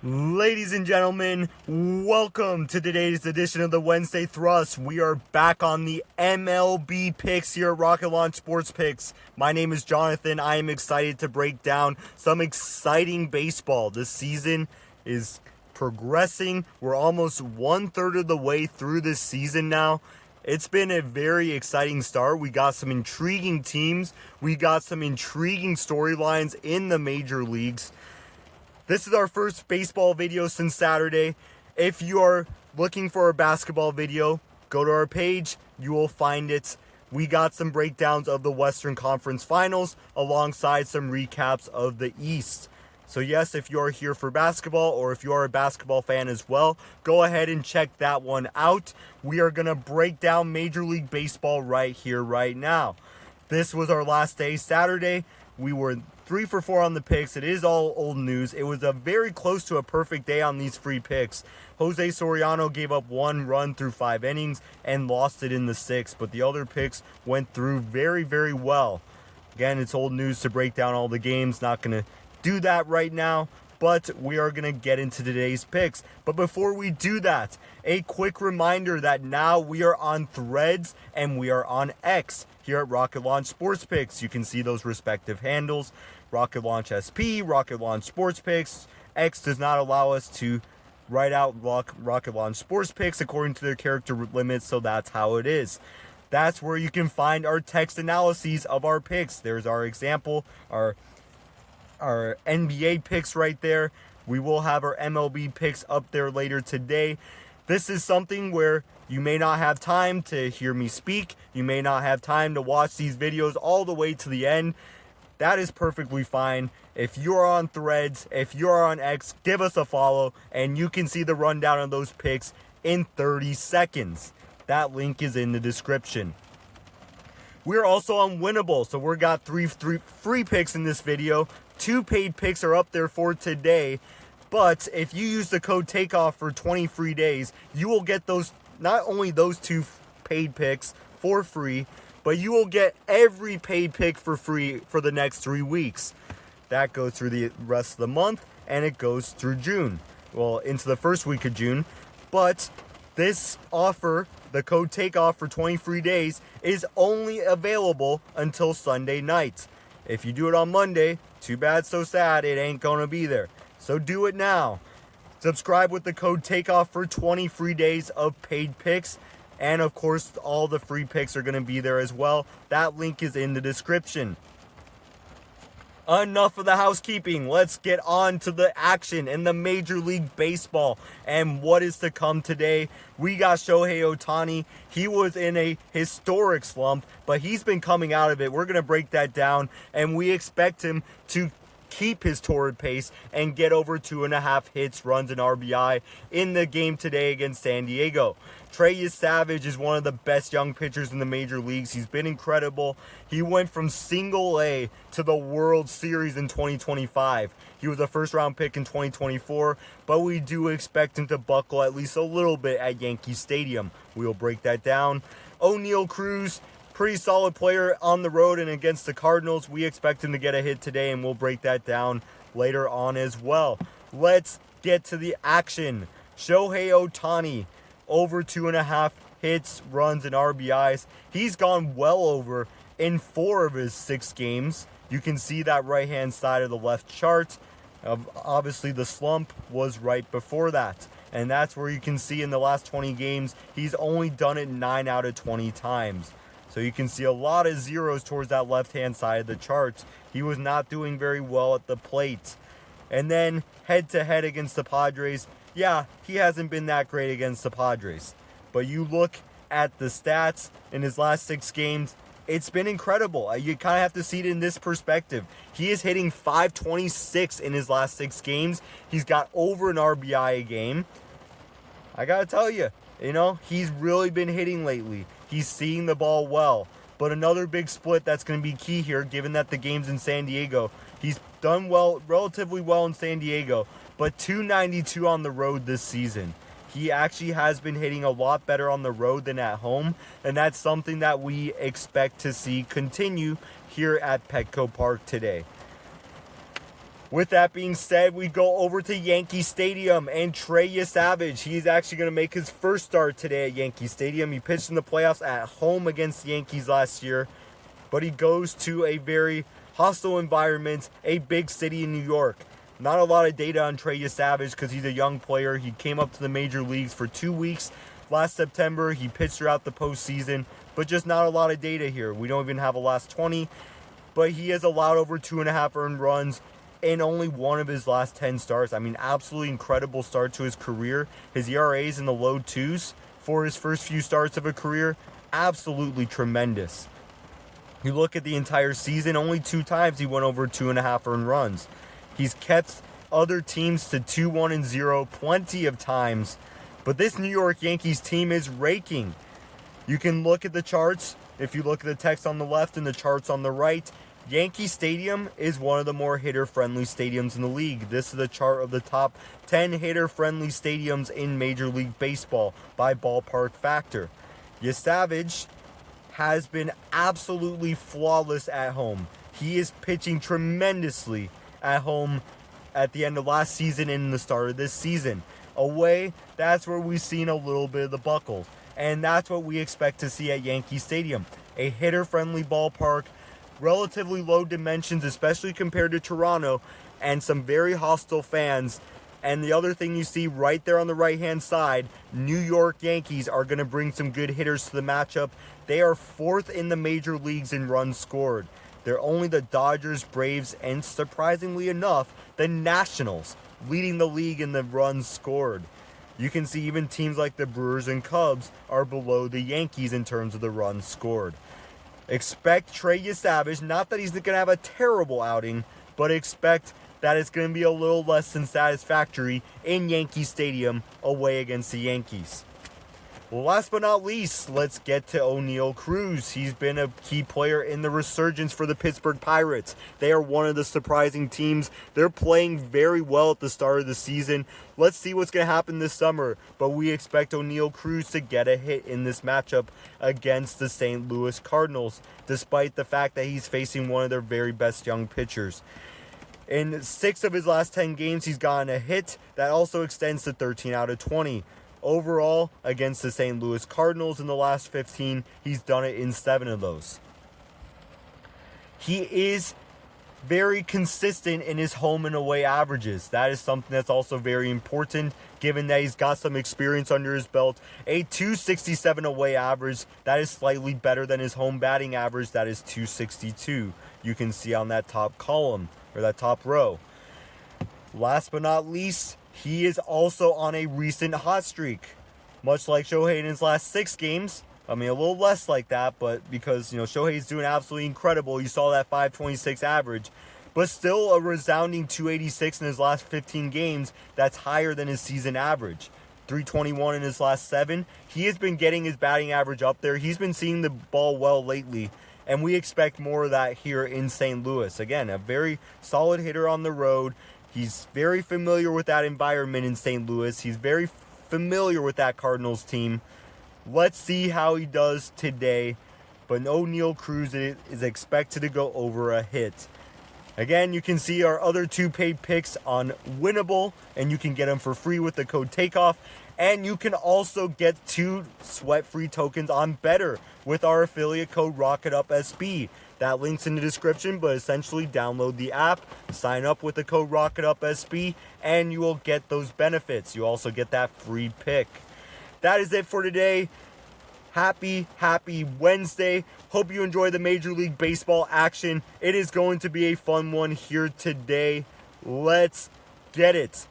Ladies and gentlemen, welcome to today's edition of the Wednesday Thrust. We are back on the MLB picks here at Rocket Launch Sports Picks. My name is Jonathan. I am excited to break down some exciting baseball. This season is progressing. We're almost 1/3 of the way through this season now. It's been a very exciting start. We got some intriguing teams. We got some intriguing storylines in the major leagues. This is our first baseball video since Saturday. If you are looking for a basketball video, go to our page. You will find it. We got some breakdowns of the Western Conference Finals alongside some recaps of the East. So yes, if you are here for basketball or if you are a basketball fan as well, go ahead and check that one out. We are going to break down Major League Baseball right here, right now. This was our last day, Saturday. We were 3 for 4 on the picks. It is all old news. It was a very close to a perfect day on these free picks. Jose Soriano gave up 1 run through 5 innings and lost it in the 6th, but the other picks went through very, very well. Again, it's old news to break down all the games. Not going to do that right now, but we are going to get into today's picks. But before we do that, a quick reminder that now we are on Threads and we are on X here at Rocket Launch Sports Picks. You can see those respective handles. Rocket Launch SP, Rocket Launch Sports Picks. X does not allow us to write out Rocket Launch Sports Picks according to their character limits, so that's how it is. That's where you can find our text analyses of our picks. There's our example, our NBA picks right there. We will have our MLB picks up there later today. This is something where you may not have time to hear me speak. You may not have time to watch these videos all the way to the end. That is perfectly fine. If you're on Threads, if you're on X, give us a follow and you can see the rundown of those picks in 30 seconds. That link is in the description. We're also on Winible, so we've got three free picks in this video. 2 paid picks are up there for today. But if you use the code TAKEOFF for 20 free days, you will get those, not only those 2 paid picks for free, but you will get every paid pick for free for the next 3 weeks. That goes through the rest of the month, and it goes through June. Well, into the first week of June. But this offer, the code TAKEOFF for 20 free days, is only available until Sunday night. If you do it on Monday, too bad, so sad, it ain't gonna be there. So do it now. Subscribe with the code TAKEOFF for 20 free days of paid picks. And of course, all the free picks are going to be there as well. That link is in the description. Enough of the housekeeping. Let's get on to the action in the Major League Baseball and what is to come today. We got Shohei Ohtani. He was in a historic slump, but he's been coming out of it. We're going to break that down, and we expect him to keep his torrid pace and get over 2.5 hits, runs, and RBI in the game today against San Diego. Trey Savage is one of the best young pitchers in the major leagues. He's been incredible. He went from single A to the World Series in 2025. He was a first-round pick in 2024, but we do expect him to buckle at least a little bit at Yankee Stadium. We'll break that down. O'Neal Cruz, pretty solid player on the road and against the Cardinals. We expect him to get a hit today, and we'll break that down later on as well. Let's get to the action. Shohei Ohtani, over 2.5 hits, runs, and RBIs. He's gone well over in 4 of his 6 games. You can see that right-hand side of the left chart. Obviously, the slump was right before that. And that's where you can see in the last 20 games, he's only done it 9 out of 20 times. So you can see a lot of zeros towards that left-hand side of the charts. He was not doing very well at the plate. And then head-to-head against the Padres, yeah, he hasn't been that great against the Padres. But you look at the stats in his last 6 games, it's been incredible. You kind of have to see it in this perspective. He is hitting .526 in his last 6 games. He's got over an RBI a game. I got to tell you, he's really been hitting lately. He's seeing the ball well. But another big split that's going to be key here, given that the game's in San Diego. He's done well, relatively well in San Diego, but .292 on the road this season. He actually has been hitting a lot better on the road than at home, and that's something that we expect to see continue here at Petco Park today. With that being said, we go over to Yankee Stadium and Trey Savage. He's actually going to make his first start today at Yankee Stadium. He pitched in the playoffs at home against the Yankees last year, but he goes to a very hostile environment, a big city in New York. Not a lot of data on Trey Savage because he's a young player. He came up to the major leagues for 2 weeks last September. He pitched throughout the postseason, but just not a lot of data here. We don't even have a last 20, but he has allowed over 2.5 earned runs in only one of his last 10 starts. I mean, absolutely incredible start to his career. His ERA is in the low 2s for his first few starts of a career. Absolutely tremendous. You look at the entire season, only 2 times he went over 2.5 earned runs. He's kept other teams to 2-1-0 plenty of times, but this New York Yankees team is raking. You can look at the charts. If you look at the text on the left and the charts on the right, Yankee Stadium is one of the more hitter-friendly stadiums in the league. This is a chart of the top 10 hitter-friendly stadiums in Major League Baseball by ballpark factor. Savage has been absolutely flawless at home. He is pitching tremendously at home at the end of last season and the start of this season. Away, that's where we've seen a little bit of the buckles. And that's what we expect to see at Yankee Stadium. A hitter-friendly ballpark, relatively low dimensions, especially compared to Toronto, and some very hostile fans. And the other thing you see right there on the right-hand side, New York Yankees are going to bring some good hitters to the matchup. They are 4th in the major leagues in runs scored. They're only the Dodgers, Braves, and surprisingly enough, the Nationals leading the league in the runs scored. You can see even teams like the Brewers and Cubs are below the Yankees in terms of the runs scored. Expect Trey Savage, not that he's going to have a terrible outing, but expect that it's going to be a little less than satisfactory in Yankee Stadium away against the Yankees. Well, last but not least, let's get to Oneil Cruz. He's been a key player in the resurgence for the Pittsburgh Pirates. They are one of the surprising teams. They're playing very well at the start of the season. Let's see what's going to happen this summer, but we expect Oneil Cruz to get a hit in this matchup against the St. Louis Cardinals, despite the fact that he's facing one of their very best young pitchers. In 6 of his last 10 games, he's gotten a hit. That also extends to 13 out of 20. Overall, against the St. Louis Cardinals in the last 15, he's done it in 7 of those. He is very consistent in his home and away averages. That is something that's also very important, given that he's got some experience under his belt. A .267 away average, that is slightly better than his home batting average, that is .262. You can see on that top column, or that top row. Last but not least, he is also on a recent hot streak. Much like Shohei in his last 6 games. I mean, a little less like that, but because, Shohei's doing absolutely incredible. You saw that .526 average. But still a resounding .286 in his last 15 games. That's higher than his season average. .321 in his last 7. He has been getting his batting average up there. He's been seeing the ball well lately. And we expect more of that here in St. Louis. Again, a very solid hitter on the road. He's very familiar with that environment in St. Louis. He's very familiar with that Cardinals team. Let's see how he does today. But Oneil Cruz is expected to go over a hit. Again, you can see our other 2 paid picks on Winible, and you can get them for free with the code TAKEOFF. And you can also get 2 sweat-free tokens on Betr with our affiliate code ROCKETUPSB. That link's in the description, but essentially download the app, sign up with the code ROCKETUPSB, and you will get those benefits. You also get that free pick. That is it for today. Happy Wednesday. Hope you enjoy the Major League Baseball action. It is going to be a fun one here today. Let's get it.